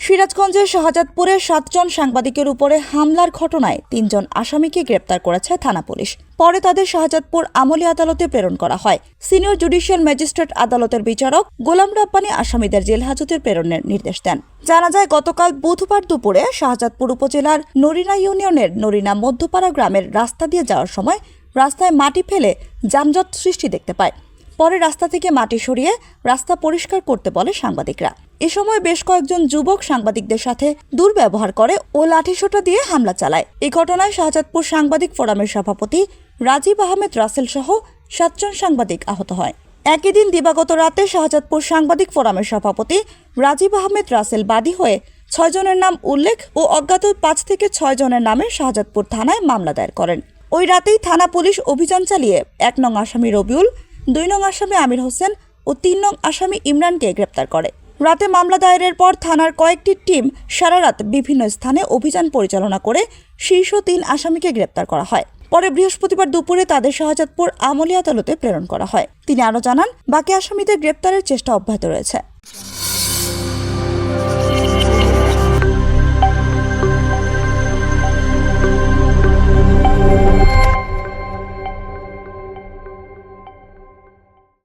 সিরাজগঞ্জের শাহজাদপুরে 7 জন সাংবাদিকের উপরে হামলার ঘটনায় 3 জন আসামিকে গ্রেপ্তার করেছে থানা পুলিশ। পরে তাদের শাহজাদপুর আমলি আদালতে প্রেরণ করা হয়। সিনিয়র জুডিশিয়াল ম্যাজিস্ট্রেট আদালতের বিচারক গোলাম রাব্বানী আসামিদের জেল হাজতে প্রেরণের নির্দেশ দেন। জানা যায়, গতকাল বুধবার দুপুরে শাহজাদপুর উপজেলার নরিনা ইউনিয়নের নরিনা মধ্যপাড়া গ্রামের রাস্তা দিয়ে যাওয়ার সময় রাস্তায় মাটি ফেলে যানজট সৃষ্টি দেখতে পায়। পরে রাস্তা থেকে মাটি সরিয়ে রাস্তা পরিষ্কার করতে বলে সাংবাদিকরা। এ সময় বেশ কয়েকজন যুবক সাংবাদিকদের সাথে দুর্ব্যবহার করে ও লাঠিসোঁটা দিয়ে হামলা চালায়। এই ঘটনায় শাহজাদপুর সাংবাদিক ফোরামের সভাপতি রাজীব আহমেদ রাসেল সহ 7 জন সাংবাদিক আহত হয়। একই দিন দিবাগত রাতে শাহজাদপুর সাংবাদিক ফোরামের সভাপতি রাজীব আহমেদ রাসেল বাদী হয়ে 6 জনের নাম উল্লেখ ও অজ্ঞাত 5 থেকে 6 জনের নামে শাহজাদপুর থানায় মামলা দায়ের করেন। ওই রাতেই থানা পুলিশ অভিযান চালিয়ে 1 নং আসামি রবিউল, 2 নং আসামি আমির হোসেন ও 3 নং আসামি ইমরানকে গ্রেপ্তার করে। রাতে মামলা দায়েরের পর থানার কয়েকটি টিম সারা রাত বিভিন্ন স্থানে অভিযান পরিচালনা করে শীর্ষ 3 আসামিকে গ্রেপ্তার করা হয়। পরে বৃহস্পতিবার দুপুরে তাদের শাহজাদপুর আমলি আদালতে প্রেরণ করা হয়। তিনি আরও জানান, বাকি আসামিদের গ্রেপ্তারের চেষ্টা অব্যাহত রয়েছে।